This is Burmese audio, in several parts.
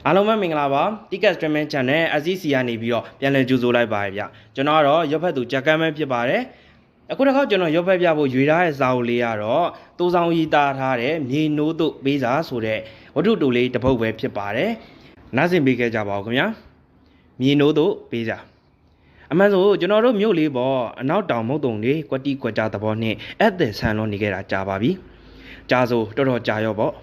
အားလုံးပဲမင်္ဂလာပါ Ticket Streaming Channel SCC ကနေပြီးတော့ပြန်လည်ကြိုဆိုလိုက်ပါရဗျကျွန်တော်ကတော့ရုပ်ဖက်သူဂျက်ကမ်းပဲဖြစ်ပါတယ်အခုတစ်ခါကျွန်တော်ရုပ်ဖက်ပြဖို့ရွေထားတဲ့စာအုပ်လေးကတော့တိုးဆောင်ရေးသားထားတဲ့မြေနိုးတို့ပေးစာဆိုတဲ့ဝတ္ထုတူလေးတစ်ပုဒ်ပဲဖြစ်ပါတယ်နားဆင်ပေးခဲ့ကြပါဦးခင်ဗျာမြေနိုးတို့ပေးစာအမှန်ဆိုကျွန်တော်တို့မြို့လေးပေါ်အနောက်တောင်မုတ်တုံလေးကွက်တိကွက်ကြားသဘောနဲ့အဲ့တဲ့ဆန်လွန်နေခဲ့တာကြာပါပြီကြာဆိုတော်တော်ကြာရောပေါ့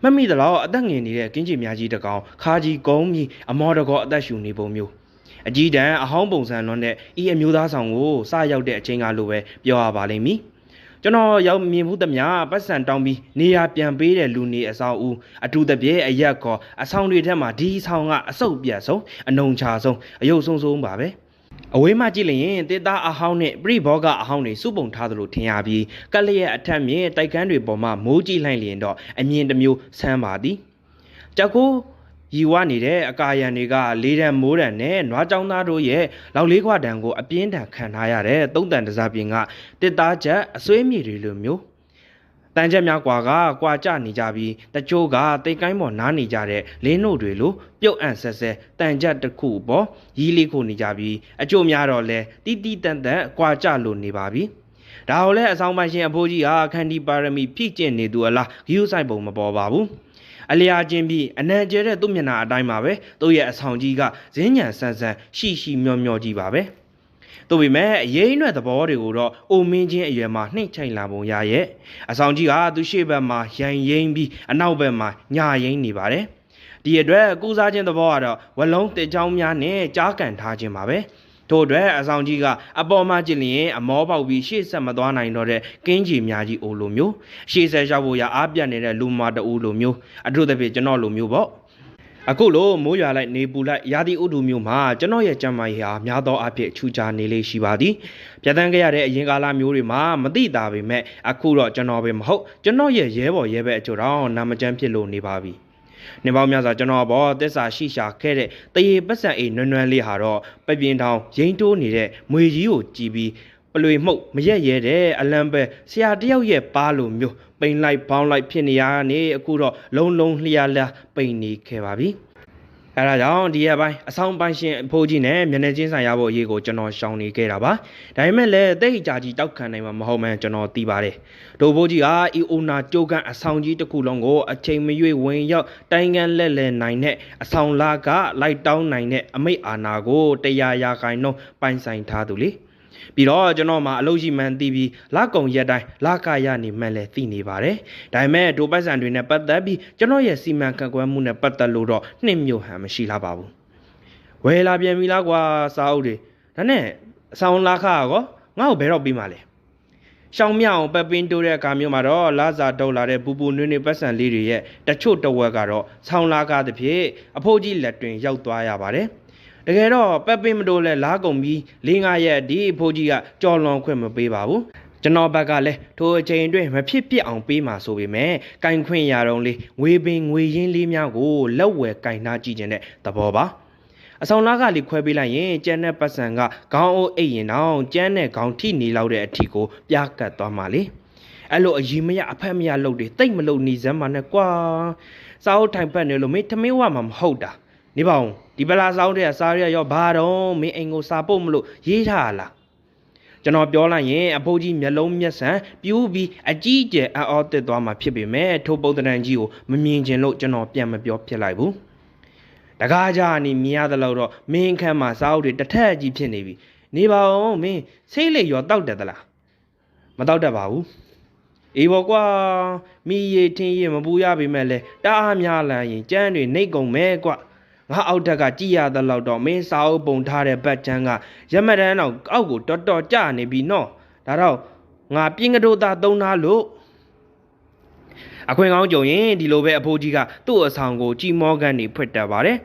မမိသလောက်အသက်ငယ်နေတဲ့ကင်းချီများကြီးတကောင်ခါကြီးကုန်းပြီးအမော်တကောအသက်ရှူနေပုံမျိုးအကြီးတန်းအဟောင်းပုံစံလွန်းတဲ့အမျိုးသားဆောင်ကိုစရောက်တဲ့အချိန်ကလိုပဲပြောရပါလိမ့်မည်ကျွန်တော်ရောက်မြင်မှုသမျှပတ်စံတောင်းပြီးနေရာပြန်ပေးတဲ့လူနေအဆောင်ဦးအတူတပြဲအရက်ကောအဆောင်တွေထက်မှာဒီဆောင်ကအဆုတ်ပြတ်ဆုံးအနုံချဆုံးအယုတ်ဆုံးဆုံးပါပဲအဝေးမှကြည့်လျင်တေသားအဟောင်းနဲ့ပြိဘောကအဟောင်းတွေစုပုံထားသလိုထင်ရပြီးကက်လျက်အထက်မြင့်တိုက်ကန်းတွေပေါ်မှာမိုးကြည့်လိုက်လျင်တော့အမြင်တစ်မျိုးဆန်းပါသည်ကြောက်ကိုရီဝနေတဲ့အကာယံတွေကလေးတန်မိုးတန်နဲ့နွားကြောင်သားတို့ရဲ့လောက်လေးခွာတန်ကိုအပြင်းထန်ခံထားရတဲ့သုံးတန်တစားပြင်ကတစ်သားချက်အစွေးမြေတွေလိုမျိုးတန်ချက်များကွာကြနေကြပြီးတချို့ကတိတ်ကိုင်းပေါ်နားနေကြတဲ့လင်းတို့တွေလိုပြုတ်အံ့ဆက်ဆက်တန်ချက်တစ်ခုပေါ်ရီးလေးခုနေကြပြီးအချို့များတော့လဲတီးတီးတန်တန်ကွာကြလို့နေပါပြီဒါကိုလဲအဆောင်ပိုင်ရှင်အဖိုးကြီးဟာခန္တီပါရမီဖြည့်ကျင့်နေသူအလားဂယူးဆိုင်ပုံမပေါ်ပါဘူးအလျာချင်းပြီးအနံကျဲတဲ့သူ့မျက်နှာအတိုင်းပါပဲသူ့ရဲ့အဆောင်ကြီးကဇင်းညံဆန်းဆန်းရှိမျောကြီးပါပဲတို့ပေမဲ့အရေးနွယ်သဘောတွေကိုတော့အိုမင်းချင်းအရွယ်မှာနှိမ့်ချိုင်လာပုံရရဲ့အဆောင်ကြီးကသူ့ရှေ့ဘက်မှာရန်ရိမ့်ပြီးအနောက်ဘက်မှာညာရိမ့်နေပါတယ်ဒီအတွက်ကူစားခြင်းသဘောကတော့ဝလုံးတစ်ချောင်းများနဲ့ကြားကန်ထားခြင်းပါပဲထို့အတွက်အဆောင်ကြီးကအပေါ်မှကြည့်လျင်အမောပေါက်ပြီးရှေ့ဆက်မသွားနိုင်တော့တဲ့ကင်းကြီးများကြီးအိုလိုမျိုးရှေ့ဆက်ရောက်ဖို့ရအားပြတ်နေတဲ့လူမတူလိုမျိုးအထူးသဖြင့်ကျွန်တော်လိုမျိုးပေါ့အခုလိုမိုးရွာလိုက်နေပူလိုက်ရာသီဥတုမျိုးမှာကျွန်တော်ရဲ့ကြမ်းမာရေးဟာများသောအားဖြင့်ထူးခြားနေလေးရှိပါသည်ပြတ်တန်းခဲ့ရတဲ့အရင်ကာလမျိုးတွေမှာမသိတာပေမဲ့အခုတော့ကျွန်တော်ပဲမဟုတ်ကျွန်တော်ရဲ့ရဲဘော်ရဲဘက်အချို့တော့နာမကျန်းဖြစ်လို့နေပါပြီနေပေါင်းများစွာကျွန်တော်ဘောသစ္စာရှိရှာခဲ့တဲ့တရေပတ်စံအိမ်နွမ်းလေးဟာတော့ပပြင်းထောင်ရိမ့်တိုးနေတဲ့မွေကြီးကိုကြည်ပြီးပလွေမှုတ်မရက်ရဲတဲ့အလံပဲဆရာတယောက်ရဲ့ပါလိုမျိုးပိန်လိုက်ဘောင်းလိုက်ဖြစ်နေရနေအခုတော့လုံးလုံးလျာလာပိန်နေခဲ့ပါပြီအဲဒါကြောင့်ဒီရက်ပိုင်းအဆောင်ပိုင်ရှင်အဖိုးကြီးနဲ့မျက်နှာချင်းဆိုင်ရဖို့အရေးကိုကျွန်တော်ရှောင်နေခဲ့တာပါဒါပေမဲ့လည်းတိတ်ကြကြီးတောက်ခံနိုင်မှာမဟုတ်မှန်းကျွန်တော်သိပါတယ်ဒိုဘိုးကြီးဟာအီအိုနာကြိုးကန်အဆောင်ကြီးတစ်ခုလုံးကိုအချိန်မရွေ့ဝင်ရောက်တိုင်ကန်လက်လဲနိုင်တဲ့အဆောင်လာကလိုက်တောင်းနိုင်တဲ့အမိတ်အာဏာကို100ရာခိုင်နှုန်းပိုင်ဆိုင်ထားသူလေပြီးတော့ကျွန်တော်မှအလုပ်ရှိမှန်းသိပြီးလက်ကုံရက်တိုင်းလက်ခရနေမှန်းလည်းသိနေပါတယ်ဒါပေမဲ့ဒိုပတ်စံတွေနဲ့ပတ်သက်ပြီးကျွန်တော်ရဲ့စီမံခန့်ခွဲမှုနဲ့ပတ်သက်လို့တော့နှိမ့်မြို့ဟန်မရှိလာပါဘူးဝယ်လာပြန်ပြီလားကွာစာအုပ်တွေဒါနဲ့အဆောင်လက်ခရောငါ့ကိုဘယ်တော့ပြီးမှလဲရှောင်းမြောင်ပပင်းတိုးတဲ့အခါမျိုးမှာတော့လာစာတုံလာတဲ့ပူပူနွေ့နွေ့ပတ်စံလေးတွေရဲ့တချို့တဝက်ကတော့ဆောင်းလာကားတစ်ဖြစ်အဖိုးကြီးလက်တွင်ရောက်သွားရပါတယ်တကယ်တော့ပပင်းမတိုးလဲလားကုန်ပြီး4-5ရက်ဒီအဖိုးကြီးကကြော်လွန်ခွင့်မပေးပါဘူးကျွန်တော်ဘက်ကလည်းထိုအချိန်အတွင်းမဖြစ်ပြအောင်ပေးမှာဆိုပေမဲ့ကင်ခွင့်ရတော့လေငွေပင်ငွေရင်းလေးများကိုလက်ဝယ်ကင်နှားကြည့်ခြင်းတဲ့သဘောပါအဆောင်လားကလေးခွဲပေးလိုက်ရင်ကျန်းတဲ့ပတ်စံကခေါင်းအိုးအိတ်ရင်တော့ကျန်းတဲ့ခေါင်းထိနေလောက်တဲ့အထီကိုပြားကတ်သွားမှလေအဲ့လိုအကြီးမရအဖက်မရလုပ်တွေတိတ်မလုပ်နေစမ်းပါနဲ့ကွာစာအုပ်ထိုင်ပတ်နေလို့မင်းထမင်းဝမှာမဟုတ်တာနေပါဦးဒီပလာစောင်းတဲ့စားရရောဘာတော့မင်းအိမ်ကိုစာပုတ်မလို့ရေးထားလားကျွန်တော်ပြောလိုက်ရင်အဖိုးကြီးမျက်လုံးမျက်စံပြူးပြီးအကြီးကျယ်အော်တက်သွားမှာဖြစ်ပေမဲ့ထိုပုတ်တန်ကြီးကိုမမြင်ချင်လို့ကျွန်တော်ပြန်မပြောဖြစ်လိုက်ဘူးတကားကြနေမြင်ရသလောက်တော့မင်းခန့်မှာစာအုပ်တွေတစ်ထက်ကြီးဖြစ်နေပြီနေပါဦးမင်းဆေးလိပ်ရောတောက်တယ်သလားမတောက်တတ်ပါဘူးအေးဘောကွာမိရထင်းရမပူရပေမဲ့လဲတအားများလာရင်ကျန်းတွေနှိတ်ကုန်မဲကွာငါအောက်တက်ကကြည်ရသလောက်တော့မင်းစာအုပ်ပုံထားတဲ့ဘတ်ချမ်းကရမတန်းတော့အောက်ကိုတော်ကျနေပြီနော်ဒါတော့ငါပြင်းကတိုးသားသုံးသားလို့အခွင့်ကောင်းကြုံရင်ဒီလိုပဲအဖိုးကြီးကသူ့အဆောင်ကိုကြီးမောကန်နေဖွင့်တက်ပါတယ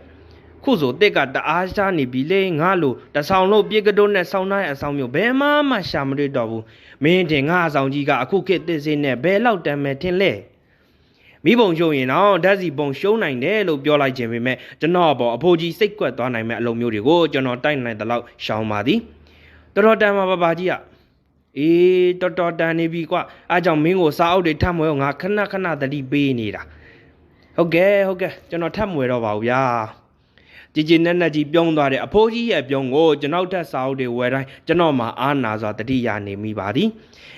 ်ခုဆိုတစ်ကတအားရှားနေပြီလေငါလိုတဆောင်လို့ပြင်းကတိုးနဲ့ဆောင်းသားရဲ့အဆောင်မျိုးဘယ်မှရှာမတွေ့တော့ဘူးမင်းတင်ငါအဆောင်ကြီးကအခုခေတ်သစ်စင်းနဲ့ဘယ်လောက်တန်မယ်ထင်လဲမိဘုံရှုံရင်တော့ဓာတ်စီပုံရှုံးနိုင်တယ်လို့ပြောလိုက်ခြင်းပေမဲ့ကျွန်တော်ပေါ်အဖိုးကြီးစိတ်ကွက်သွားနိုင်မဲ့အလုံးမျိုးတွေကိုကျွန်တော်တိုက်နိုင်တဲ့လောက်ရှောင်ပါသည်တော်တန်ပါပါကြီးကအေးတော်တန်နေပြီကွာအားကြောင့်မင်းကိုစာအုပ်တွေထမ်းမွေးငါခဏသတိပေးနေတာ ဟုတ်ကဲ့ကျွန်တော်ထပ်မွေတော့ပါဘူးဗျာကြည်နဲ့ကြီးပြုံးသွားတဲ့အဖိုးကြီးရဲ့ပြုံးကိုကျွန်တော်ထက်စာအုပ်တွေဝယ်တိုင်းကျွန်တော်မှာအားနာစွာတတိယနေမိပါသည်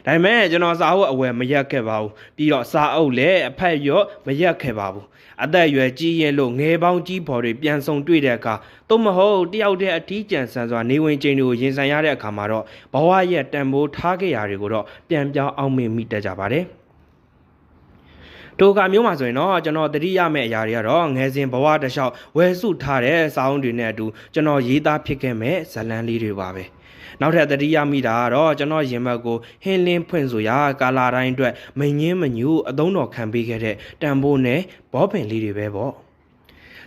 ဒါပေမဲ့ကျွန်တော်စာအုပ်အဝယ်မရက်ခဲ့ပါဘူးပြီးတော့စာအုပ်လည်းအဖက်ရော့မရက်ခဲ့ပါဘူးအသက်အရွယ်ကြီးရင်လို့ငယ်ပေါင်းကြီးဖော်တွေပြန်ဆုံတွေ့တဲ့အခါသို့မဟုတ်တယောက်တည်းအထီးကျန်ဆန်စွာနေဝင်ချင်းတွေကိုရင်ဆိုင်ရတဲ့အခါမှာတော့ဘဝရဲ့တန်ဖိုးထားခဲ့ရာတွေကိုတော့ပြန်ပြောင်းအောင်မေ့မိတတ်ကြပါတယ်တိုကမျိုးမှာဆိုရင်တော့ကျွန်တော်တတိယမဲ့အရာတွေကတော့ငယ်စဉ်ဘဝတစ်လျှောက်ဝယ်စုထားတဲ့စာအုပ်တွေနဲ့အတူကျွန်တော်ရေးသားဖြစ်ခဲ့မဲ့ဇာတ်လမ်းလေးတွေပါပဲနောက်ထပ်တတိယမိတာကတော့ကျွန်တော်ရင်ဘတ်ကိုဟင်းလင်းဖွင့်ဆိုရာကာလာတိုင်းအတွက်မငင်းမညူအသုံးတော်ခံပေးခဲ့တဲ့တန်ဖိုးနဲ့ဘောပင်လေးတွေပဲပေါ့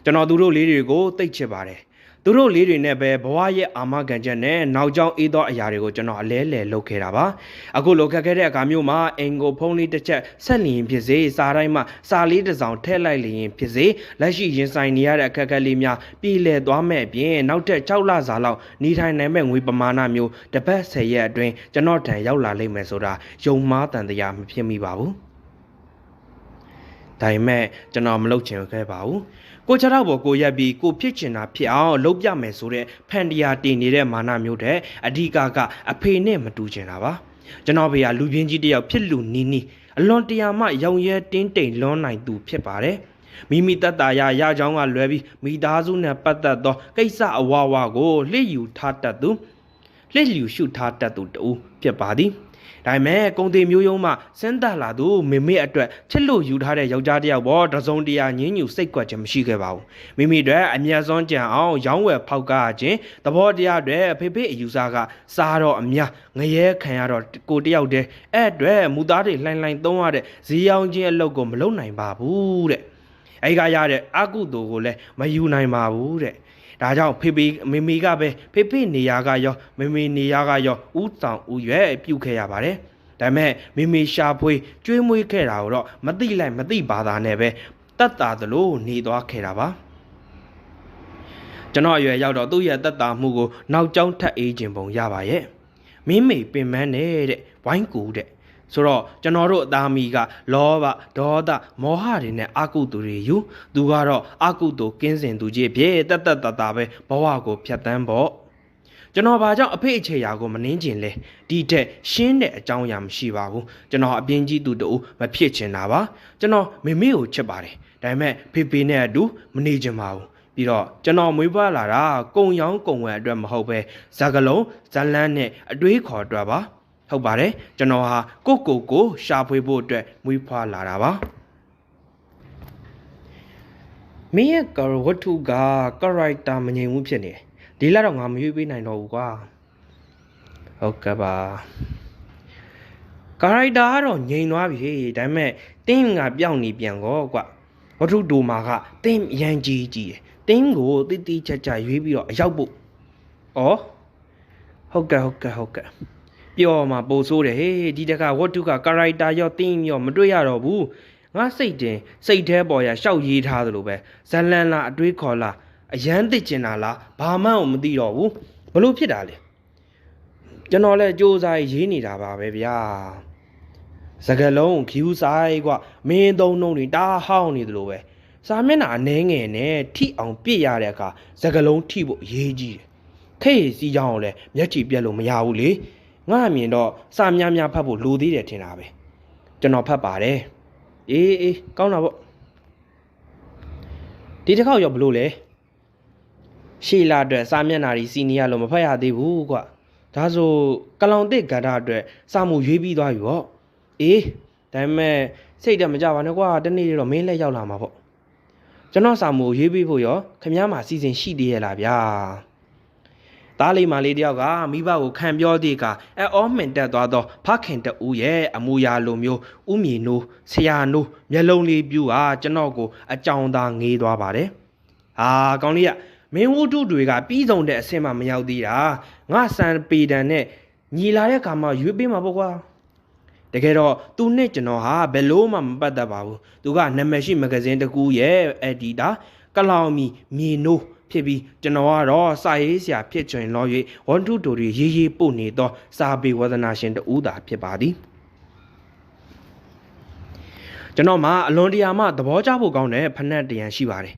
ကျွန်တော်သူတို့လေးတွေကိုသိချစ်ပါတယ်သူတို့လေးတွေနဲ့ပဲဘဝရဲ့အာမခံချက်နဲ့နောက်ကျောင်းအေးသောအရာတွေကိုကျွန်တော်အလဲလဲလုပ်ခဲ့တာပါအခုလိုခက်ခဲတဲ့အခါမျိုးမှာအင်ကိုဖုံးလေးတစ်ချက်ဆက်လျင်ဖြစ်စေစားတိုင်းမှာစာလေးတစ်စောင်ထည့်လိုက်လျင်ဖြစ်စေလက်ရှိရင်ဆိုင်နေရတဲ့အခက်အခဲလေးများပြည်လည်သွားမဲ့အပြင်နောက်ထပ်6လစာလောက်နေထိုင်နိုင်မဲ့ငွေပမာဏမျိုးတစ်ပတ်10ရက်အတွင်းကျွန်တော်ထံရောက်လာလိမ့်မယ်ဆိုတာယုံမှားတန်တရားမဖြစ်မိပါဘူးဒါပေမဲ့ကျွန်တော်မလုပ်ချင်ခဲ့ပါဘူးကိုချတော့ဘောကိုရက်ပြီးကိုဖြစ်ချင်တာဖြစ်အောင်လုပ်ပြမယ်ဆိုတဲ့ဖန်တရားတင်နေတဲ့မာနမျိုးတဲ့အဓိကအဖေနဲ့မတူချင်တာပါကျွန်တော်ဘေးကလူပြင်းကြီးတယောက်ဖြစ်လူနီးနီးအလွန်တရာမှရောင်ရဲတင်းတိမ်လွန်နိုင်သူဖြစ်ပါတယ်မိမိတတ်တာရချောင်းကလွယ်ပြီးမိသားစုနဲ့ပတ်သက်သောကိစ္စအဝဝကိုလှည့်ယူထားတတ်သူလှည့်ယူရှုထားတတ်သူတူဖြစ်ပါသည်ဒါပေမဲ့ကုံသေးမျိုးယုံမှစင်းသက်လာသူမေအတွက်ချစ်လို့ယူထားတဲ့ယောက်ျားတစ်ယောက်ပေါ်တစုံတရာညင်းညူစိတ်ကွက်ခြင်းမရှိခဲ့ပါဘူးမိအတွက်အမျက်စွန်းကြံအောင်ရောင်းဝယ်ဖောက်ကားခြင်းသဘောတရားတွေဖေအယူဆကစားတော့အများငရဲခံရတော့ကိုတယောက်တည်းအဲ့အတွက်မူသားတွေလှိုင်းသုံးရတဲ့ဈေးရောင်းခြင်းအလုပ်ကိုမလုပ်နိုင်ပါဘူးတဲ့အဲ့ကရတဲ့အကုသိုလ်ကိုလည်းမယူနိုင်ပါဘူးတဲ့ဒါကြောင့်မေကပဲဖေနေရာကရောမေနေရာကရောဥဆောင်ဥရွယ်ပြုတ်ခဲ့ရပါတယ်ဒါပေမဲ့မေရှာဖွေကျွေးမွေးခဲ့တာကိုတော့မသိလိုက်မသိဘာသာနဲ့ပဲတတ်တာသလိုနေသွားခဲ့တာပါကျွန်တော်အရွယ်ရောက်တော့သူ့ရဲ့တတ်တာမှုကိုနောက်ကျောင်းထပ်အေးခြင်းပုံရပါရဲ့မေပင်မန်းတဲ့ဝိုင်းကူတဲ့ဆိုတော့ကျွန်တော်တို့အသားမီကလောဘဒေါသမောဟတွေနဲ့အကုသိုလ်တွေယူသူကတော့အကုသိုလ်ကင်းစင်သူကြီးဖြစ်တတ်တာပဲဘဝကိုဖြတ်တန်းပေါ့ကျွန်တော်ဘာကြောင့်အဖေအခြေရာကိုမနှင်းကျင်လဲဒီထက်ရှင်းတဲ့အကြောင်းအရာမရှိပါဘူးကျွန်တော်အပြင်းကြီးသူတူမဖြစ်ချင်တာပါကျွန်တော်မေကိုချစ်ပါတယ်ဒါပေမဲ့ဖေနဲ့အတူမနေချင်ပါဘူးပြီးတော့ကျွန်တော်မွေးဖွားလာတာကုံရောင်းကုံဝယ်အတွက်မဟုတ်ပဲဇာကလုံးဇလန်းနဲ့အတွေးခေါ်အတွက်ပါဟုတ်ပါတယ်ကျွန်တော်ဟာကိုရှာဖွေဖို့အတွက်မွေးဖွားလာတာပါမင်းရဲ့ဝတ္ထုက character မငြိမ်ဘူးဖြစ်နေတယ်ဒီလောက်တော့ငါမရွေးပေးနိုင်တော့ဘူးကွာဟုတ်ကဲ့ပါ character ကတော့ငြိမ်သွားပြီဒါပေမဲ့တင်းကပြောင်းနေပြန်ကောကွာဝတ္ထုတူမှာကတင်းရန်ကြီးတယ်တင်းကိုတိကျရွေးပြီးတော့အရောက်ဖို့ဩဟုတ်ကဲ့ပြောမှာပို့ဆိုးတယ်ဟေးဒီတခါဝတ္ထုက character ရောတင်းရောမတွေ့ရတော့ဘူးငါစိတ်ထဲပေါ်ရရှောက်ရေးထားသလိုပဲဇလန်လားအတွေးခေါ်လားအရန်သိကျင်တာလားဘာမှမသိတော့ဘူးဘလို့ဖြစ်တာလဲကျွန်တော်လည်းစူးစမ်းရေးနေတာပါပဲဗျာစကလုံးခ ्यू ဆိုင်กว่าမင်းသုံးနှုံးတွေတားဟောင်းနေသလိုပဲစာမျက်နှာအနှဲငယ်နဲ့ထိအောင်ပြစ်ရတဲ့အခါစကလုံးထိဖို့အရေးကြီးတယ်ခေတ်စီကြောင်းလည်းမျက်ခြေပြက်လို့မရဘူးလေငါအမြင်တော့စာများဖတ်ဖို့လိုသေးတယ်ထင်တာပဲကျွန်တော်ဖတ်ပါတယ်အေးကောင်းတာပေါ့ဒီတစ်ခေါက်ရောဘလို့လဲရှေ့လာအတွက်စာမျက်နှာကြီးစီနီယာလို့မဖတ်ရသေးဘူးကွာဒါဆိုကလောင်တစ်ဂါတာအတွက်စာမှုရွေးပြီးသွားပြီပေါ့အေးဒါပေမဲ့စိတ်တက်မကြပါနဲ့ကွာတနေ့တော့မင်းလက်ရောက်လာမှာပေါ့ကျွန်တော်စာမှုရွေးပြီးဖို့ရောခင်ဗျားမှာစီစဉ်ရှိသေးရဲ့လားဗျာသားလေးမလေးတယောက်ကမိဘကိုခံပြောသေးကအောမှန်တက်သွားတော့ဖခင်တူရဲ့အမူအရာလိုမျိုးဥမြေနိုးဆရာနိုးမျက်လုံးလေးပြူဟာကျွန်တော်ကိုအကြောင်းသားငေးသွားပါတယ်ဟာကောင်းလေးကမင်းဝတ္ထုတွေကပြီးဆုံးတဲ့အဆင့်မှမရောက်သေးတာငါစံပေတံနဲ့ညီလာတဲ့ခါမှရွေးပေးမှာပေါ့ကွာတကယ်တော့သူနဲ့ကျွန်တော်ဟာဘယ်လို့မှမပတ်သက်ပါဘူးသူကနာမည်ရှိမဂဇင်းတကူရဲ့အက်ဒီတာကလောင်မီမြေနိုးဖြစ်ပြီးကျွန်တော်ကတော့စာရေးဆရာဖြစ်ချင်လို့၍ဝတ္ထုတို့တွေရေးပို့နေသောစာပေဝဒနာရှင်တူသာဖြစ်ပါသည် ကျွန်တော်မှအလွန်တရာမှသဘောကျဖို့ကောင်းတဲ့ဖက်နှက်တရံရှိပါတယ်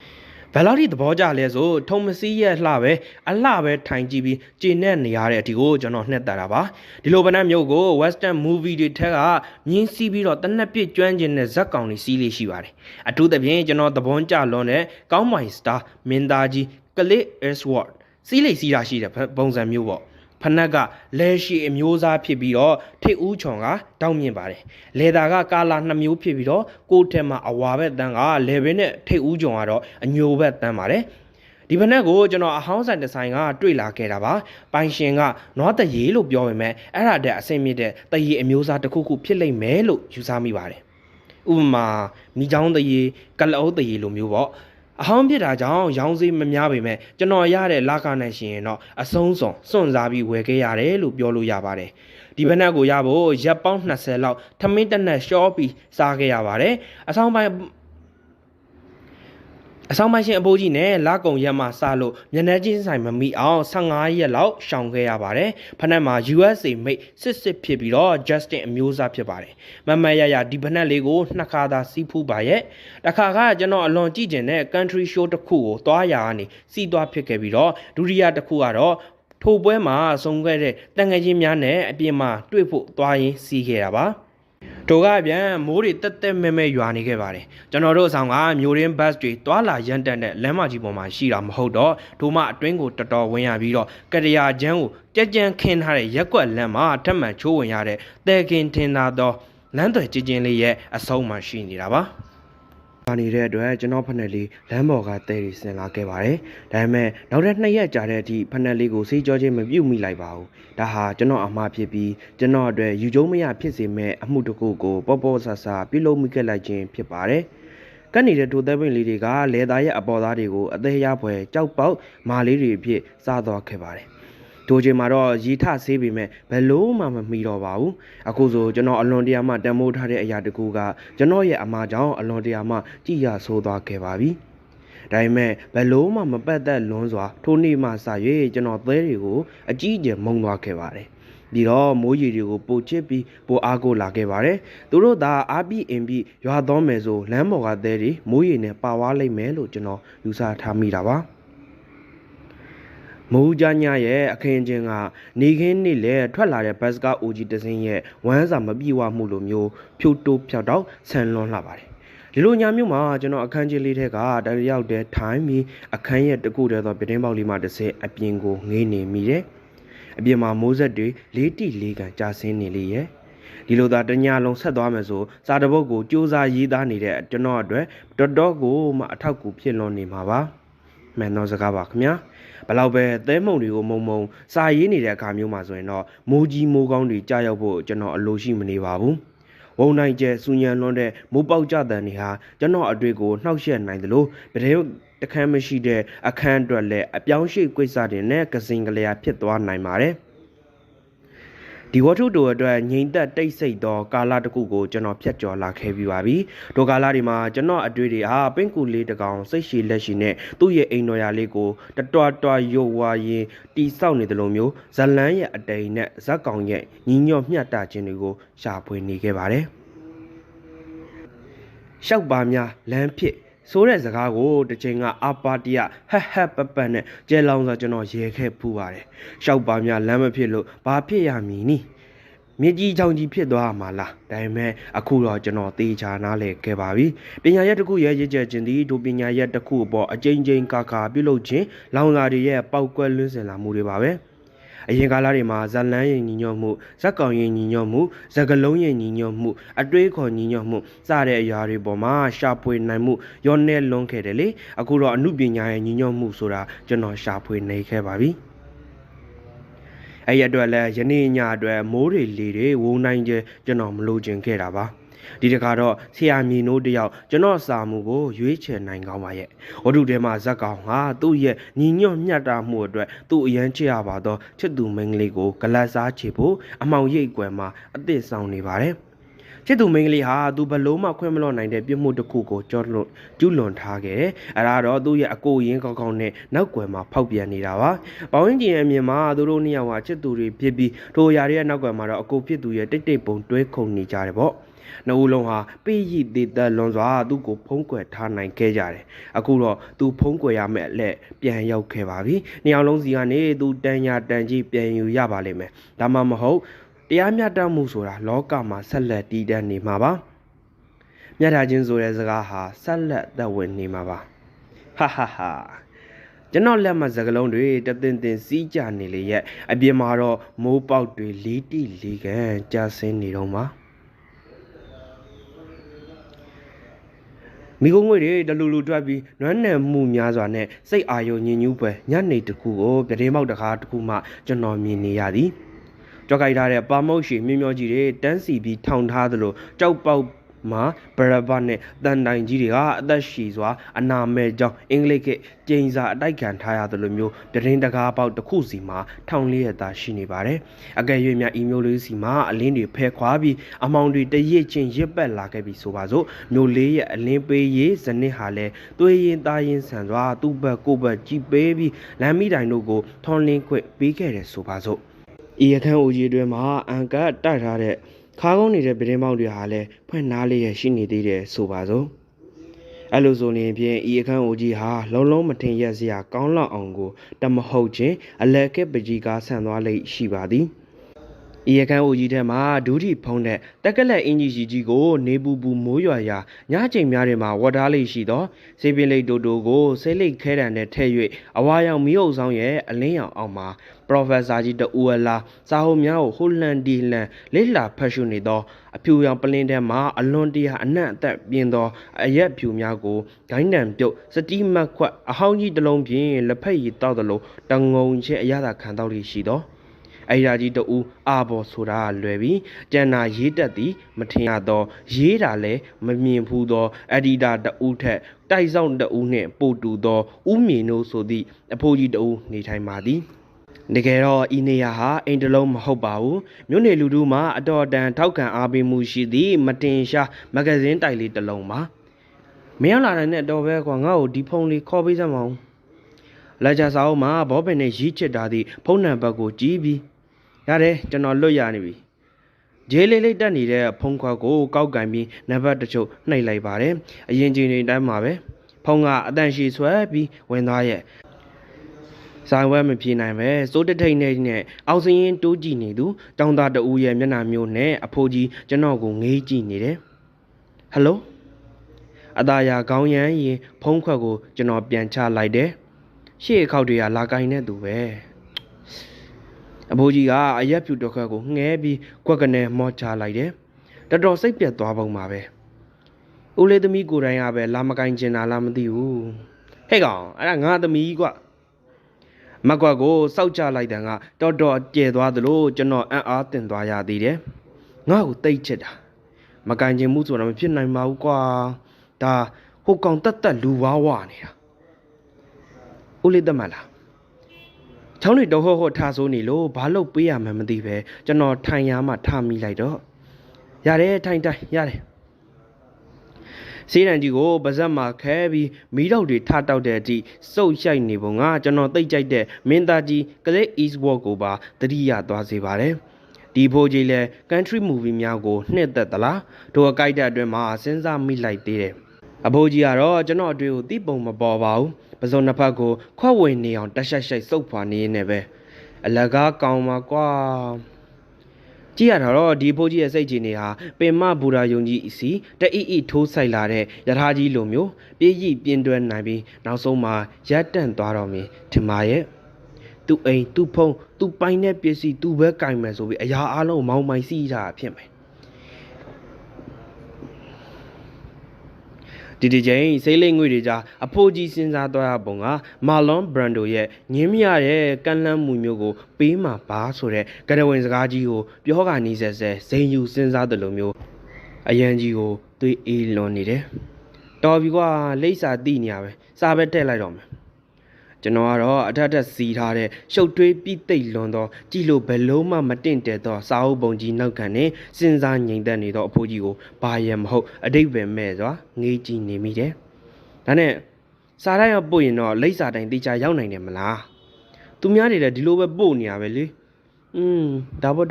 ဘယ်လောက်ထိသဘောကျလဲဆိုထုံမစည်းရဲ့လှပဲအလှပဲထိုင်ကြည့်ပြီးကျေနပ်နေရတဲ့အဒီကိုကျွန်တော်နှစ်သက်တာပါဒီလိုဖက်နှက်မျိုးကို Western movie တွေထက်ကမြင်းစီးပြီးတော့တနက်ပြည့်ကျွမ်းကျင်တဲ့ဇက်ကောင်တွေစီးလေးရှိပါတယ်အထူးသဖြင့်ကျွန်တော်သဘောကျလွန်တဲ့ကောင်းမိုင်စတာမင်းသားကြီးကလစ် Eastwood စီးလေးစီးတာရှိတဲ့ပုံစံမျိုးပေါ့ဖနက်ကလဲရှိအမျိုးသားဖြစ်ပြီးတော့ထိတ်ဦးချော်ကတောင်းမြင့်ပါတယ်လေသာကကာလာ2မျိုးဖြစ်ပြီးတော့ကိုယ်ထက်မှာအဝါဘက်တန်းကလေဘင်းနဲ့ထိတ်ဦးချော်ကတော့အညိုဘက်တန်းပါတယ်ဒီဖနက်ကိုကျွန်တော်အဟောင်းဆိုင်ဒီဇိုင်းကတွေ့လာခဲ့တာပါပိုင်ရှင်ကနွားတရေလို့ပြောပေမဲ့အဲ့ဒါတဲ့အဆင့်မြင့်တဲ့တရေအမျိုးသားတစ်ခုခုဖြစ်လိမ့်မယ်လို့ယူဆမိပါတယ်ဥပမာမိချောင်းတရေကလအုပ်တရေလိုမျိုးပေါ့အဟောင်းဖြစ်တာကြောင့်ရောင်းစေးမများပေမဲ့ကျွန်တော်ရတဲ့လကနဲ့ရှင်ရင်တော့အဆုံးစွန်စွန့်စားပြီးဝယ်ခဲ့ရတယ်လို့ပြောလို့ရပါတယ်ဒီဘက်နှက်ကိုရဖို့ရက်ပေါင်း20လောက်ထမင်းတက်နဲ့ရှော့ပြီးစားခဲ့ရပါတယ်အဆောင်ပိုင်းရှင်အဖိုးကြီးနဲ့လကုံရက်မှစလို့မျက်နှာချင်းဆိုင်မမိအောင်15ရက်လောက်ရှောင်ခဲ့ရပါတယ်ဖက်နှက်မှာ USA မိတ်စစ်ဖြစ်ပြီးတော့ Justin အမျိုးသားဖြစ်ပါတယ်မမရရဒီဖက်နှက်လေးကိုနှစ်ခါသာစီးဖူးပါရဲ့တခါကကျွန်တော်အလွန်ကြည့်ကျင်တဲ့ country show တစ်ခုကိုတွားရာကနေစီးသွားဖြစ်ခဲ့ပြီးတော့ဒုတိယတစ်ခုကတော့ထိုပွဲမှာဆုံးခဲ့တဲ့တန်ငယ်ချင်းများနဲ့အပြင်မှာတွေ့ဖို့သွားရင်းစီးခဲ့တာပါတို့ကပြန်မိုးတွေတက်တက်မဲမဲရွာနေခဲ့ပါတယ်ကျွန်တော်တို့အဆောင်ကမျိုးရင်းဘတ်တွေတွာလာရန်တက်တဲ့လမ်းမကြီးပေါ်မှာရှိတာမဟုတ်တော့တို့မှအတွင်းကိုတော်တော်ဝင်ရပြီးတော့ကတရာချမ်းကိုကြက်ကြမ်းခင်းထားတဲ့ရက်ကွက်လမ်းမှာထက်မှန်ချိုးဝင်ရတဲ့တဲကင်ထင်သာသောလမ်းသွယ်ချင်းချင်းလေးရဲ့အဆုံးမှာရှိနေတာပါပါနေတဲ့အတွက်ကျွန်တော်ဖက်နှက်လေးလမ်းပေါ်ကတဲရီဆင်လာခဲ့ပါတယ်ဒါပေမဲ့နောက်ထပ်2ရက်ကြာတဲ့အထိဖက်နှက်လေးကိုစေးကြောချင်းမပြုတ်မိလိုက်ပါဘူးဒါဟာကျွန်တော်အမှားဖြစ်ပြီးကျွန်တော်အတွက်ယူကျုံမရဖြစ်စေမဲ့အမှုတစ်ခုကိုပေါ့ပေါ့ဆဆပြုလုပ်မိခဲ့လိုက်ခြင်းဖြစ်ပါတယ်ကတ်နေတဲ့ထိုသက်ပင်လေးတွေကလဲသားရဲ့အပေါ်သားတွေကိုအသေးရပွဲကြောက်ပေါက်မာလေးတွေအဖြစ်စားသွားခဲ့ပါတယ်တို့ချိန်မှာတော့ရီထဆေးပေမဲ့ဘယ်လို့မှမမီတော့ပါဘူးအခုဆိုကျွန်တော်အလွန်တရာမှတန်မိုးထားတဲ့အရာတကူကကျွန်တော်ရဲ့အမားကြောင့်အလွန်တရာမှကြည်ရဆိုးသွားခဲ့ပါပြီဒါပေမဲ့ဘယ်လို့မှမပတ်သက်လွန်းစွာထိုနေ့မှစ၍ကျွန်တော်သဲတွေကိုအကြီးအကျယ်မုံသွားခဲ့ပါတယ်ပြီးတော့မိုးရီတွေကိုပိုချစ်ပြီးပိုအားကိုလာခဲ့ပါတယ်သူတို့သာအားပြီးအင်ပြီးရွာသွန်းမယ်ဆိုလမ်းပေါ်ကသဲတွေမိုးရီနဲ့ပါဝါလိမ့်မယ်လို့ကျွန်တော်ယူဆထားမိတာပါမိုးကြညရဲ့အခင်းချင်းကနေခင်းနေ့လဲထွက်လာတဲ့ဘတ်စကားအိုကြီးတစင်းရဲ့ဝမ်းစာမပြေဝမှုလိုမျိုးဖြိုးတိုးဖြောက်တော့ဆန်လွန်လာပါတယ်ဒီလိုညမျိုးမှာကျွန်တော်အခန်းကြီးလေးထက်ကတရောက်တဲ့ထိုင်းပြီးအခန်းရဲ့တကူတည်းသောပြတင်းပေါက်လေးမှတစ်ဆင့်အပြင်ကိုငေးနေမိတယ်အပြင်မှာမိုးဆက်တွေလေးတိလေးကန်ကြာဆင်းနေလေရဲ့ဒီလိုသာတညလုံးဆက်သွားမယ်ဆိုစာတပုတ်ကိုစူးစမ်းရေးသားနေတဲ့ကျွန်တော်အတွက်တော်တော်ကိုမှအထောက်အကူဖြစ်လွန်နေမှာပါမှန်တော့စကားပါခင်ဗျာဘလောက်ပဲသဲမှုန်တွေကိုမုံစာရေးနေတဲ့အခါမျိုးမှာဆိုရင်တော့မိုးကြီးမိုးကောင်းတွေကြားရောက်ဖို့ကျွန်တော်အလိုရှိမနေပါဘူးဝုံနိုင်ကျဲစူညံလွန်းတဲ့မိုးပေါက်ကြတဲ့နေဟာကျွန်တော်အတွေ့ကိုနှောက်ယှက်နိုင်တယ်လို့ပတဲ့တခန်းမရှိတဲ့အခန်းအတွက်လည်းအပြောင်းရွှေ့quizစာတင်နဲ့ကစင်ကလေးဖြစ်သွားနိုင်ပါတယ်ဒီဝတ္ထုတို့အတွက်ငြိမ်သက်တိတ်ဆိတ်သောကာလတစ်ခုကိုကျွန်တော်ဖြတ်ကျော်လာခဲ့ပြီးပါပြီ။ထိုကာလဒီမှာကျွန်တော်အတွေ့တွေဟာပင့်ကူလေးတစ်ကောင်စိတ်ရှည်လက်ရှိနဲ့သူ့ရဲ့အိမ်တော်ရာလေးကိုတတွားရုပ်ဝါရင်တီဆောက်နေတယ်လို့မျိုးဇလန်းရဲ့အတိမ်နဲ့ဇက်ကောင်ရဲ့ညီညွတ်မျှတခြင်းတွေကိုရှာဖွေနေခဲ့ပါတယ်။ရှောက်ပါများလမ်းဖြစ်ဆိုတဲ့စကားကိုတစ်ချိန်ကအာပါတရဟက်ပတ်နဲ့ကျဲလောင်စွာကျွန်တော်ရေခဲ့ဖူးပါတယ်။ရှောက်ပါများလမ်းမဖြစ်လို့ဘာဖြစ်ရမည်နိမြစ်ကြီးချောင်းကြီးဖြစ်သွားမှာလားဒါပေမဲ့အခုတော့ကျွန်တော်သေချာနားလည်ခဲ့ပါပြီပညာရက်တစ်ခုရဲ့ရည်ကျက်ခြင်းသည်ဒုပညာရက်တစ်ခုအပေါ်အကျဉ်းချင်းကာပြုလုပ်ခြင်းလောင်စာတွေရဲ့ပေါက်ကွဲလွှင့်စင်လာမှုတွေပါပဲအရင်ကာလတွေမှာဇလန်းရဲ့ညီညွတ်မှုဇက်ကောင်ရဲ့ညီညွတ်မှုဇကလုံးရဲ့ညီညွတ်မှုအတွေးခေါ်ညီညွတ်မှုစတဲ့အရာတွေပေါ်မှာရှာဖွေနိုင်မှုရောနေလွန်ခဲ့တယ်လေအခုတော့အမှုပညာရဲ့ညီညွတ်မှုဆိုတာကျွန်တော်ရှာဖွေနေခဲ့ပါပြီအဲ့ရအတွက်လည်းယနေ့ညအတွက်မိုးတွေလေတွေဝုံနိုင်ကျကျွန်တော်မလိုချင်ခဲ့တာပါဒီတခါတော့ဆရာမြင့်တို့တယောက်ကျွန်တော်စာမှုကိုရွေးချယ်နိုင်ကောင်းပါရဲ့ဝတ္ထုထဲမှာဇက်ကောင်ဟာသူ့ရဲ့ညီညွတ်မျှတမှုအတွက်သူ့အရန်ချစ်ရပါတော့ချစ်သူမိန်းကလေးကိုဂလတ်စားချေဖို့အမောင်ရိပ်ကွယ်မှာအသစ်ဆောင်နေပါတယ်ချစ်သူမိန်းကလေးဟာသူဘလို့မှခွင့်မလွတ်နိုင်တဲ့ပြစ်မှုတစ်ခုကိုကျူးလွန်ထားခဲ့တယ်။အဲ့ဒါတော့သူ့ရဲ့အကိုရင်းကောင်းကောင်းနဲ့နောက်ကွယ်မှာဖောက်ပြန်နေတာပါ။ပေါင်းကျင်အမြင်မှာသူတို့နှစ်ယောက်ဟာချစ်သူတွေဖြစ်ပြီးထိုရာရဲ့နောက်ကွယ်မှာတော့အကိုဖြစ်သူရဲ့တိတ်တိတ်ပုံတွဲခုန်နေကြတယ်ပေါ့။ နှုတ်လုံးဟာပေးရည်တည်တလွန်စွာသူ့ကိုဖုံးကွယ်ထားနိုင်ခဲ့ကြတယ်အခုတော့သူဖုံးကွယ်ရမယ့်အလက်ပြန်ရောက်ခဲ့ပါပြီနှစ်ယောက်လုံးစီကနေသူတန်ညာတန်ကြီးပြန်ယူရပါလိမ့်မယ်ဒါမှမဟုတ်တရားမျှတမှုဆိုတာလောကမှာဆက်လက်တည်တံ့နေမှာပါမျှတခြင်းဆိုတဲ့စကားဟာဆက်လက်သက်ဝင်နေမှာပါဟာဟာဟာကျွန်တော်လက်မှစကလုံးတွေတသင်တင်စီးကြနေလေရဲ့အပြင်မှာတော့မိုးပေါက်တွေလေးတိလေးကန်ကြာဆင်းနေတော့မှာမိကုံးငွေတွေတလူလူတွက်ပြီးနွမ်းနယ်မှုများစွာနဲ့စိတ်အာရုံညင်ညူးပွဲညနေတကူကိုပြတင်းမောက်တကားတကူမှကျွန်တော်မြင်နေရသည်ကြောက်ကြိုက်ထားတဲ့ပါမုတ်ရှည်မြင်းမျောကြီးတွေတန်းစီပြီးထောင်ထားသလိုကြောက်ပေါက်မှာဘရဘနဲ့တန်တိုင်ကြီးတွေကအသက်ရှည်စွာအနာမဲ့ကြောင်းအင်္ဂလိပ်ကကျင်းစာအတိုက်ခံထားရသလိုမျိုးပြတင်းတကားပေါက်တစ်ခုစီမှာထောင်လေးရတာရှိနေပါတယ်အကယ်၍များဤမျိုးလေးစီမှာအလင်းတွေဖဲခွာပြီးအမောင်တွေတရစ်ချင်းရစ်ပတ်လာခဲ့ပြီဆိုပါစို့မျိုးလေးရဲ့အလင်းပေးရေးဇနစ်ဟာလဲသွေးရင်သားရင်ဆန်စွာသူ့ဘက်ကိုယ့်ဘက်ကြည်ပေးပြီးလမ်းမိတိုင်တို့ကိုထွန်လင်းခွင့်ပေးခဲ့တယ်ဆိုပါစို့ဤအခန်းအိုကြီးတွင်မှာအန်ကတ်တိုက်ထားတဲ့ခါကုန်းနေတဲ့ပြတင်းပေါက်တွေဟာလည်းဖွင့်နားလေးရရှိနေသေးတယ်ဆိုပါစို့အဲ့လိုဆိုရင်ဖြင့်ဤအခန်းအိုကြီးဟာလုံးလုံးမထင်ရစရာကောင်းလောက်အောင်ကိုတမဟုတ်ချင်းအလက်ကပကြီးကားဆန်သွားလိမ့်ရှိပါသည်ဤအခန်းအိုကြီးထဲမှာဒူးထီဖုံးတဲ့တက်ကလက်အင်ကြီးကြီးကိုနေပူပူမိုးရွာရာညချိန်များတွေမှာဝတ်ထားလိမ့်ရှိသောဆေးပင်လိတ်တိုတိုကိုဆေးလိတ်ခဲတံနဲ့ထည့်၍အဝါရောင်မီးအုပ်ဆောင်ရဲ့အလင်းရောင်အောက်မှာပရိုဖက်ဆာကြီးတဦးအလားစာအုပ်များကိုဟိုလန်ဒီလန်လေးလာဖတ်ရှုနေသောအဖြူရောင်ပလင်းထဲမှာအလွန်တရာအနံ့အသက်ပြင်းသောအရက်ဖြူများကိုဂိုင်းတံပြုတ်စတီးမတ်ခွက်အဟောင်းကြီးတစ်လုံးဖြင့်လက်ဖက်ရည်တောက်သလိုတငုံချင်းအရသာခံတောက်လိရှိသောအဲ့ရာကြီးတူအာဘော်ဆိုတာလွယ်ပြီးကျန်နာရေးတက်သည်မထင်ရသောရေးတာလည်းမမြင်ဘူးသောအဒီတာတူထက်တိုက်ဆောင်တူနှင့်ပို့တူသောဥမြေနိုးဆိုသည့်အဖိုးကြီးတူနေထိုင်ပါသည်တကယ်တော့ဤနေရာဟာအိမ်တလုံးမဟုတ်ပါဘူးမြို့နယ်လူထုမှာအတော်တန်ထောက်ခံအားပေးမှုရှိသည့်မတင်ရှားမဂဇင်းတိုက်လေးတစ်လုံးပါမင်းလာတဲ့တော့ပဲကွာငါ့ကိုဒီဖုန်းလေးခေါ်ပေးစမ်းမအောင်လက်ချစာအုပ်မှာဘောပင်နဲ့ရေးချစ်တာသည့်ဖုန်းနံပါတ်ကိုကြည့်ပြီးရတယ်ကျွန်တော်လွတ်ရနေပြီဂျေးလေးလေးတက်နေတဲ့ဖုန်းခွက်ကိုကောက်ကင်ပြီးနံပါတ်တချို့နှိပ်လိုက်ပါတယ်အရင်ချိန်တွေတိုင်းမှာပဲဖုန်းကအတန်ရှည်ဆွဲပြီးဝင်သွားရဲ့ဆိုင်ဝဲမပြေနိုင်ပဲစိုးတထိတ်နဲ့အောက်စင်းတိုးကြည့်နေသူတောင်သားတဦးရဲ့မျက်နှာမျိုးနဲ့အဖိုးကြီးကျွန်တော်ကိုငေးကြည့်နေတယ်ဟယ်လိုအသားရခေါင်းရမ်းရင်ဖုန်းခွက်ကိုကျွန်တော်ပြန်ချလိုက်တယ်ရှေ့အခောက်တွေကလာကိုင်းတဲ့သူပဲအဖိုးကြီးကအရက်ဖြူတစ်ခွက်ကိုငဲပြီးခွက်ကနေမော့ချလိုက်တယ်တော်တော်စိတ်ပြတ်သွားပုံပါပဲဦးလေးသမီးကိုယ်တိုင်ကပဲလာမကိုင်းကျင်တာလားမသိဘူးဟဲ့ကောင်အဲ့ဒါငါသမီးကွမကွက်ကိုစောက်ချလိုက်တဲ့ကတော်တော်ကျဲသွားသလိုကျွန်တော်အံ့အားသင့်သွားရသေးတယ်ငါ့ကိုတိတ်ချစ်တာမကိုင်းကျင်မှုဆိုတာမဖြစ်နိုင်ပါဘူးကွာဒါဟိုကောင်တက်တက်လူဝါးဝါနေတာဦးလေးတမလားချောင်းတွေတော့ဟောထားဆိုးနေလို့ဘာလို့ပေးရမှန်းမသိပဲကျွန်တော်ထိုင်ရမှထားမိလိုက်တော့ရတယ်ထိုင်ရတယ်စေးတံကြီးကိုပါဇက်မှာခဲပြီးမီးတော့တွေထတောက်တဲ့အထိစုပ်ရှိုက်နေပုံကကျွန်တော်သိကြိုက်တဲ့မင်းသားကြီးကလေး Eastwood ကိုပါတတိယသွားစေပါတယ်ဒီဖိုးကြီးလဲ country movie များကိုနှစ်သက်သလားတို့အကြိုက်တဲ့အတွင်းမှာစဉ်းစားမိလိုက်သေးတယ်အဖိုးကြီးကတော့ကျွန်တော်အတွေ့ကိုသိပုံမပေါ်ပါဘူးပစုံနှစ်ဖက်ကိုခွက်ဝင်နေအောင်တက်ရှိုက်စုပ်ဖွာနေနေပဲအလကားကောင်းပါကွာကြည့်ရတာတော့ဒီဖိုးကြီးရဲ့စိတ်ကြည်နေဟာပင်မဘူရာယုံကြီးစီတအီထိုးဆိုင်လာတဲ့ရထားကြီးလိုမျိုးပြေးကြီးပြင်းတွဲနိုင်ပြီးနောက်ဆုံးမှာရက်တန့်သွားတော့မင်းထင်ပါရဲ့သူ့အိမ်သူ့ဖုန်းသူ့ပိုင်တဲ့ပစ္စည်းသူ့ပဲကင်မယ်ဆိုပြီးအရာအလုံးမောင်းမိုင်းစီးတာဖြစ်မယ်ဒီချိန်စိတ်လိမ်ငွေတွေကြားအဖိုးကြီးစဉ်းစားသွားရပုံကမာလွန်ဘရန်ဒိုရဲ့ငင်းမရတဲ့ကန့်လန့်မှုမျိုးကိုပေးမှာပါဆိုတဲ့ကရဝင်စကားကြီးကိုပြောကနီးဆက်ဆက်ဇိမ်ယူစဉ်းစားတယ်လို့မျိုးအရန်ကြီးကိုသွေးအေးလွန်နေတယ်တော်ပြီကွာလိပ်စာတိနေရပဲစာပဲထည့်လိုက်တော့မယ်ကျွန်တော်ကတော့အထက်ထက်စီထားတဲ့ရှုပ်ထွေးပြီးသိပ်လွန်သောကြည်လို့ဘယ်လုံးမှမတင့်တယ်သောစာအုပ်ပုံကြီးနောက်ခံနဲ့စဉ်းစားငြိမ်သက်နေသောအဖိုးကြီးကိုဘာရမဟုတ်အတိတ်ပဲမဲ့စွာငေးကြည့်နေမိတယ်။ဒါနဲ့စာရိုက်ရပို့ရင်တော့လိပ်စာတိုင်းတေချာရောက်နိုင်တယ်မလား။သူများတွေလည်းဒီလိုပဲပို့နေရပဲလေ။ဒါပေါ့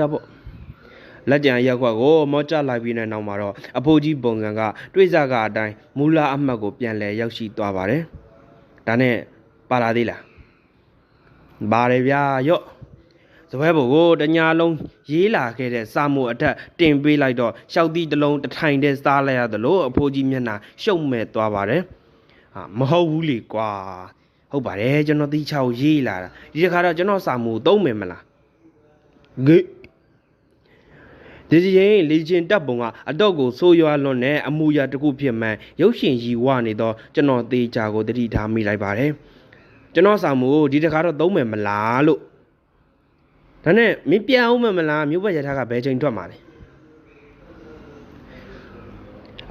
လက်ကြံရက်ခွက်ကိုမော့ချလိုက်ပြီးတဲ့နောက်မှာတော့အဖိုးကြီးပုံစံကတွေးစားကအတိုင်းမူလာအမှတ်ကိုပြန်လည်ရောက်ရှိသွားပါတယ်ဒါနဲ့ပါလာသေးလားပါတယ်ဗျာရော့စပွဲဘုံကိုတညာလုံးရေးလာခဲ့တဲ့စာမိုအထက်တင်ပေးလိုက်တော့ရှောက်သီးတစ်လုံးတစ်ထိုင်တည်းစားလိုက်ရသလိုအဖိုးကြီးမျက်နှာရှုပ်မဲ့သွားပါတယ်ဟာမဟုတ်ဘူးလေကွာဟုတ်ပါတယ်ကျွန်တော်တီးချောက်ရေးလာတာဒီတစ်ခါတော့ကျွန်တော်စာမိုသုံးမယ်မလားဂိဒီရင်လေကျင်တပ်ပုံကအတော့ကိုဆိုးရွားလွန်းတဲ့အမူအရာတစ်ခုဖြစ်မှန်ရုပ်ရှင်ရီဝနေတော့ကျွန်တော်သေးချာကိုတတိထားမိလိုက်ပါတယ်ကျွန်တော်စာမိုဒီတစ်ခါတော့သုံးမယ်မလားလို့ဒါနဲ့မင်းပြန်အောင်မလားမြို့ဘက်ရထားကဘယ်ချိန်ထွက်မှာလဲ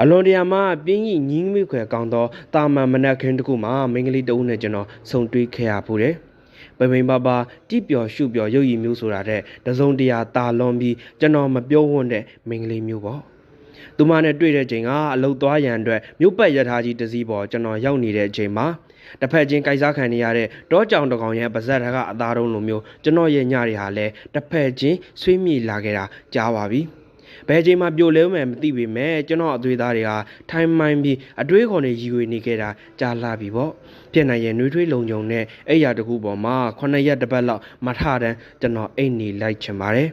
အလွန်တရာမှပြင်းကြီးညင်းမိခွဲကောင်းသောတာမန်မနက်ခင်းတစ်ခုမှာမိန်းကလေးတဦးနဲ့ကျွန်တော်ဆုံတွေ့ခဲ့ရဖို့တယ်ပိန်ပါပါတိပျော်ရှုပျော်ရုပ်ရည်မျိုးဆိုတာတဲ့တစုံတရာတာလွန်ပြီးကျွန်တော်မပြောဝွန်းတဲ့မိန်းကလေးမျိုးပေါ့သူမနဲ့တွေ့တဲ့ချိန်ကအလုတ်သွားရန်အတွက်မြို့ပတ်ရထားကြီးတစ်စီးပေါ်ကျွန်တော်ရောက်နေတဲ့အချိန်မှာတစ်ဖက်ချင်းကြိုက်စားခံနေရတဲ့တောကြောင်တကောင်ရဲ့ပါဇက်ထကအသားတုံးလိုမျိုးကျွန်တော်ရဲ့ညတွေဟာလည်းတစ်ဖက်ချင်းဆွေးမြေ့လာခဲ့တာကြားပါပြီဘယ်ချိန်မှပြိုလဲမယ်မသိပေမဲ့ကျွန်တော်အသွေးသားတွေဟာထိုင်မှန်ပြီးအတွေးခေါ်နေရီဝေနေခဲ့တာကြားလာပြီပေါ့ဖြစ်နိုင်ရဲ့နှွေးထွေးလုံုံနဲ့အဲ့ရတခုပေါ်မှာ9ရက်တစ်ပတ်လောက်မထတဲ့ကျွန်တော်အိတ်နေလိုက်ချင်ပါတယ်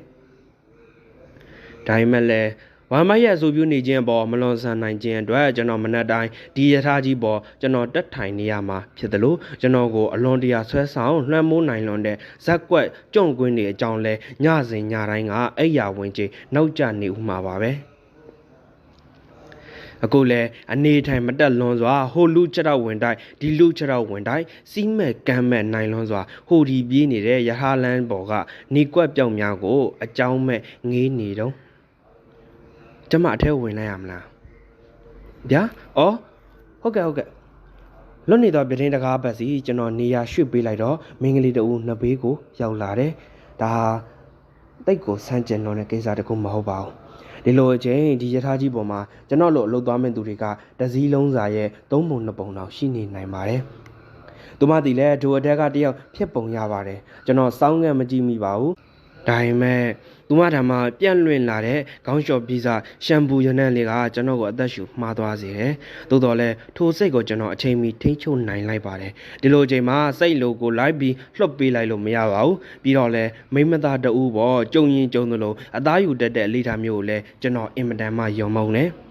ဒါပေမဲ့လည်းဝမ်းမရက်ဆိုပြနေခြင်းပေါ်မလွန်ဆန်နိုင်ခြင်းအတွက်ကျွန်တော်မနက်တိုင်းဒီရထားကြီးပေါ်ကျွန်တော်တက်ထိုင်နေရမှာဖြစ်တယ်လို့ကျွန်တော်ကိုအလွန်တရာဆွဲဆောင်လွှမ်းမိုးနိုင်လွန်တဲ့ဇက်ကွက်ကြုံကွင်းတွေအကြောင်းလဲညစဉ်ညတိုင်းကအဲ့ရဝင်ကြီးနောက်ကျနေဦးမှာပါပဲအခုလဲအနေထိုင်မတက်လွန်စွာဟိုလူချက်တော့ဝင်တိုင်းဒီလူချက်တော့ဝင်တိုင်းစီးမဲ့ကမ်းမဲ့နိုင်လွန်စွာဟိုဒီပြေးနေတဲ့ရထားလမ်းပေါ်ကနေကွက်ပြောင်များကိုအကြောင်းမဲ့ငေးနေတော့ကျမအထဲဝင်လိုက်ရမလားဗျာဩဟုတ်ကဲ့လွတ်နေတော့ပြတင်းတကားပတ်စီကျွန်တော်နေရာရွှေ့ပေးလိုက်တော့မင်းကလေးတူနှစ်ဘေးကိုရောက်လာတယ်ဒါတိတ်ကိုဆန်းကျင်လွန်တဲ့ကိစ္စတခုမဟုတ်ပါဘူးဒီလိုအချိန်ဒီရထားကြီးပေါ်မှာကျွန်တော်လိုအလုပ်သွားမဲ့သူတွေကတစည်းလုံးစာရဲ့3ပုံ2ပုံတော့ရှိနေနိုင်ပါတယ်သူမတီလည်းဒိုအထက်ကတယောက်ဖြစ်ပုံရပါတယ်ကျွန်တော်စောင်းငတ်မကြည့်မိပါဘူးဒါပေမဲ့သူမဓမ္မပြန့်လွင့်လာတဲ့ခေါင်းလျှော်ပြီးစားရှမ်ပူရနံလေးကကျွန်တော်ကိုအသက်ရှူမှားသွားစေတယ်။သို့တော်လည်းထိုစိတ်ကိုကျွန်တော်အချိန်မီထိန်းချုပ်နိုင်လိုက်ပါတယ်။ဒီလိုအချိန်မှာစိတ်လိုကိုလိုက်ပြီးလှုပ်ပေးလိုက်လို့မရပါဘူး။ပြီးတော့လည်းမိမသားတူပေါ့ကြုံရင်ကြုံသလိုအသားယူတတ်တဲ့အလေးထားမျိုးကိုလည်းကျွန်တော်အင်မတန်မှယုံမုန်းတယ်။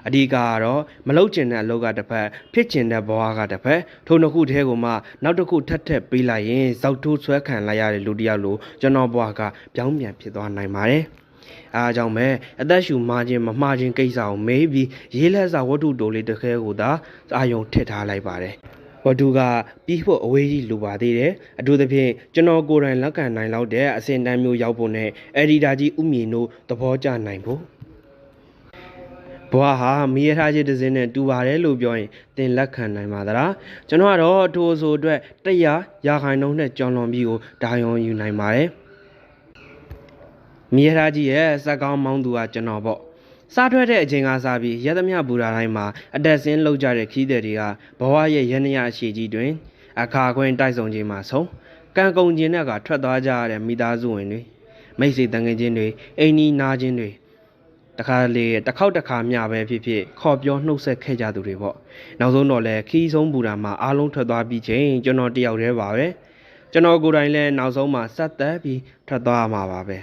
အဓိကကတော့မလုတ်ကျင်တဲ့အလုပ်ကတစ်ဖက်ဖြစ်ကျင်တဲ့ဘဝကတစ်ဖက်ထိုနှစ်ခုတည်းကိုမှနောက်တစ်ခုထပ်ထပ်ပေးလိုက်ရင်ဇောက်ထိုးဆွဲခံလိုက်ရတဲ့လူတစ်ယောက်လိုကျွန်တော်ဘဝကပြောင်းပြန်ဖြစ်သွားနိုင်ပါတယ်။အားကြောင့်ပဲအသက်ရှူမှားခြင်းမမှားခြင်းကိစ္စကိုမေးပြီးရေးလက်စာဝတ္ထုတိုလေးတစ်ခဲကိုသာအာယုံထစ်ထားလိုက်ပါတယ်။ဝတ္ထုကပြီးဖို့အဝေးကြီးလိုပါသေးတယ်။အထူးသဖြင့်ကျွန်တော်ကိုယ်တိုင်လက်ခံနိုင်လောက်တဲ့အစဉ်တန်းမျိုးရောက်ဖို့နဲ့အက်ဒီတာကြီးဥမြင့်တို့သဘောကျနိုင်ဖို့ဘွားဟာမီးရထားကြီးတစ်စင်းနဲ့တူပါတယ်လို့ပြောရင်သင်လက်ခံနိုင်ပါသလားကျွန်တော်ကတော့ထိုဆိုအတွက်100%နဲ့ကြော်လွန်ပြီးကိုဒါယုံယူနိုင်ပါတယ်မီးရထားကြီးရဲ့စက်ကောင်းမောင်းသူကကျွန်တော်ပေါ့စားထွက်တဲ့အချိန်ကစားပြီးရသမျှဘူရာတိုင်းမှာအတက်ဆင်းလောက်ကြတဲ့ခီးတဲ့တွေကဘဝရဲ့ရနရအရှိကြီးတွင်အခါခွင့်တိုက်ဆုံခြင်းမှာဆုံးကံကုန်ခြင်းနဲ့ကထွက်သွားကြရတဲ့မိသားစုဝင်တွေမိတ်ဆွေတန်ငယ်ချင်းတွေအိမ်နီးနားချင်းတွေတခါလေတစ်ခေါက်တစ်ခါမျှပဲဖြစ်ဖြစ်ခေါ်ပြောနှုတ်ဆက်ခဲ့ကြသူတွေပေါ့နောက်ဆုံးတော့လဲခီးဆုံးဘူရာမှာအားလုံးထွက်သွားပြီးချိန်ကျွန်တော်တယောက်တည်းပါပဲကျွန်တော်ကိုယ်တိုင်လဲနောက်ဆုံးမှာဆက်သက်ပြီးထွက်သွားမှာပါပဲ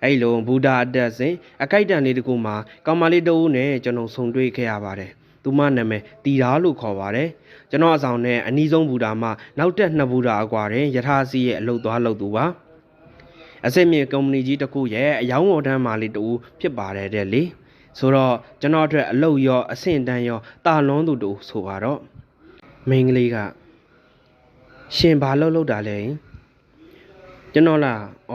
အဲ့လိုဘူဒါအတက်စဉ်အခိုက်တန်လေးတကူမှာကောင်မလေးတဦးနဲ့ကျွန်တော်ဆုံတွေ့ခဲ့ရပါတယ်သူမနာမည်တီတာလို့ခေါ်ပါတယ်ကျွန်တော်အဆောင်နဲ့အနီးဆုံးဘူဒါမှာနောက်တက်2ဘူဒါအကွာတွင်ယထာစီရဲ့အလုပ်သွားလုပ်သူပါအစစ်မြေကုမ္ပဏီကြီးတစ်ခုရဲ့အယောင်းဝန်ထမ်းမာလေးတူဖြစ်ပါတယ်တဲ့လေဆိုတော့ကျွန်တော်အတွက်အလုပ်ရောအဆင့်တန်းရောတာလွန်းသူတူဆိုပါတော့မိန်းကလေးကရှင်ဘာလုပ်တာလဲကျွန်တော်လားဩ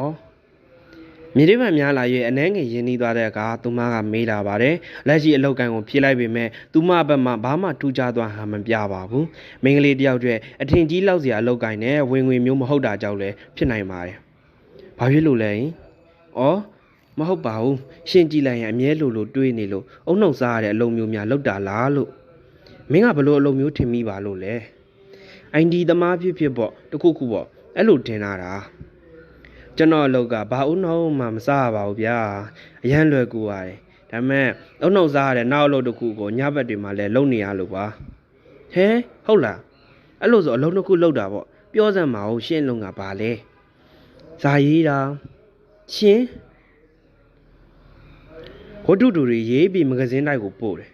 မြေတိမှန်များလာရဲ့အနှဲငယ်ရင်းနှီးသွားတဲ့အခါသူမကမေးလာပါတယ်လက်ရှိအလောက်ကန်ကိုဖြေလိုက်ပေမဲ့သူမဘက်မှဘာမှထူးခြားသွားဟန်မပြပါဘူးမိန်းကလေးတယောက်တည်းအထင်ကြီးလောက်စရာအလောက်ကန်နဲ့ဝင်ငွေမျိုးမဟုတ်တာကြောင့်လည်းဖြစ်နိုင်ပါတယ်ဘာဖြစ်လို့လဲဩမဟုတ်ပါဘူးရှင်းကြည့်လိုက်ရင်အမြဲလိုတွေးနေလို့အုံနှုတ်စားရတဲ့အလုပ်မျိုးများလောက်တာလားလို့မင်းကဘလို့အလုပ်မျိုးထင်မိပါလို့လဲအိုင်ဒီသမားဖြစ်ပေါ့တခုခုပေါ့အဲ့လိုတင်လာတာ ကျွန်တော်အလုပ်ကဘာဦးနှုံးမှမစားပါဘူးဗျာအရန်လွယ်ကူပါတယ်ဒါပေမဲ့အုံနှုတ်စားရတဲ့နောက်အလုပ်တစ်ခုကိုညဘက်တွေမှာလည်းလုပ်နေရလို့ပါဟဲဟုတ်လားအဲ့လိုဆိုအလုပ်တစ်ခုလုပ်တာပေါ့ပြောစမ်းမအောင်ရှင်းလုံးကဘာလဲဇာရေးတာရှင်းဝတ္ထုတူတွေရေးပြီးမဂဇင်းတိုက်ကိုပို့တယ်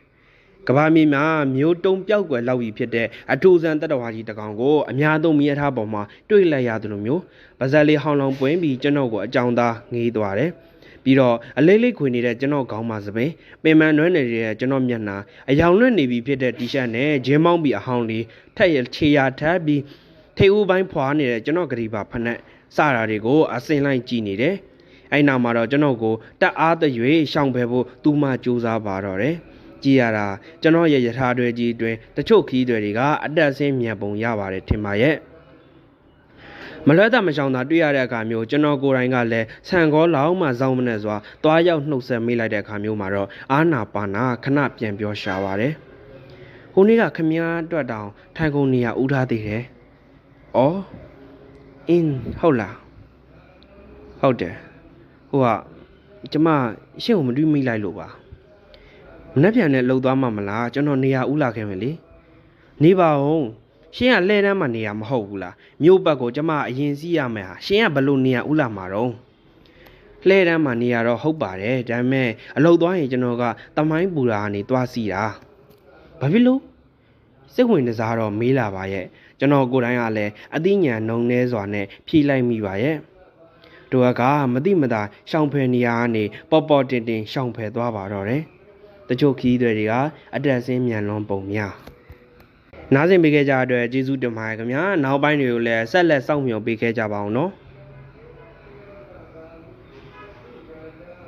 ကဘာမြေမှာမျိုးတုံပြောက်ွယ်လောက်ကြီးဖြစ်တဲ့အထူးဆန်းတတဝါကြီးတကောင်ကိုအများဆုံးမြဲထားပေါ်မှာတွေ့လိုက်ရတယ်လို့မျိုးပါဇက်လေးဟောင်းလောင်းပွင့်ပြီးကျွန်တော်ကိုအကြောင်းသားငေးသွားတယ်ပြီးတော့အလေးလေးခွေနေတဲ့ကျွန်တော်ခေါင်းမှာစပင်ပင်မနွဲနေတဲ့ကျွန်တော်မျက်နှာအယောင်လွတ်နေပြီဖြစ်တဲ့တီရှပ်နဲ့ဂျင်းမောင်းပြီးအဟောင်းလေးထက်ရခြေရထပ်ပြီးထိတ်ဦးပိုင်းဖွာနေတဲ့ကျွန်တော်ဂရီပါဖက်နဲ့စတာတွေကိုအစင်လိုက်ကြည့်နေတယ်အဲ့နောက်မှာတော့ကျွန်တော်ကိုတက်အားသွေးရှောင်ဖယ်ဖို့သူမှစူးစမ်းပါတော့တယ်ကြည်ရတာကျွန်တော်ရဲ့ယထာတွေကြီးအတွင်းတချို့ခီးတွေကအတက်ဆင်းမြန်ပုံရပါတယ်ထင်ပါရဲ့မလွဲတာမရှောင်တာတွေ့ရတဲ့အခါမျိုးကျွန်တော်ကိုယ်တိုင်ကလည်းဆန်ကောလောက်မှစောင်းမနဲ့စွာသွားရောက်နှုတ်ဆက်မိလိုက်တဲ့အခါမျိုးမှာတော့အာနာပါနာခဏပြန်ပြောရှာပါတယ်ဟိုနေ့ကခမည်းအတွက်တောင်ထိုင်ကုန်နေရဥထားသေးတယ်ဩအင်းဟုတ်လားဟုတ်တယ်ဟိုကကျမရှင့်ကိုမတွေ့မိလိုက်လို့ပါမနှက်ပြန်နဲ့လှုပ်သွားမှမလားကျွန်တော်နေရဥလာခဲ့မယ်လေနေပါဦးရှင်းကလှဲတန်းမှနေရမဟုတ်ဘူးလားမြို့ဘက်ကိုကျမအရင်စီးရမယ်ဟာရှင်းကဘလို့နေရဥလာမှာတော့လှဲတန်းမှနေရတော့ဟုတ်ပါတယ်ဒါပေမဲ့အလုပ်သွားရင်ကျွန်တော်ကတမိုင်းပူရာကနေသွားစီတာဘာဖြစ်လို့စိတ်ဝင်စားတော့မေးလာပါရဲ့ကျွန်တော်ကိုယ်တိုင်ကလည်းအသိဉာဏ်နှုံနှဲစွာနဲ့ဖြေလိုက်မိပါရဲ့တို့ကမတိမတာရှောင်ဖယ်နေရကနေပေါ်ပေါ်တင်တင်ရှောင်ဖယ်သွားပါတော့တယ်တချို့ခီးတွေတွေကအတက်ဆင်းမြန်လွန်ပုံများနားဆင်ပေးခဲ့ကြတဲ့အတွက်ကျေးဇူးတင်ပါတယ်ခင်ဗျာနောက်ပိုင်းတွေကိုလည်းဆက်လက်စောင့်မျှော်ပေးခဲ့ကြပါအောင်နော်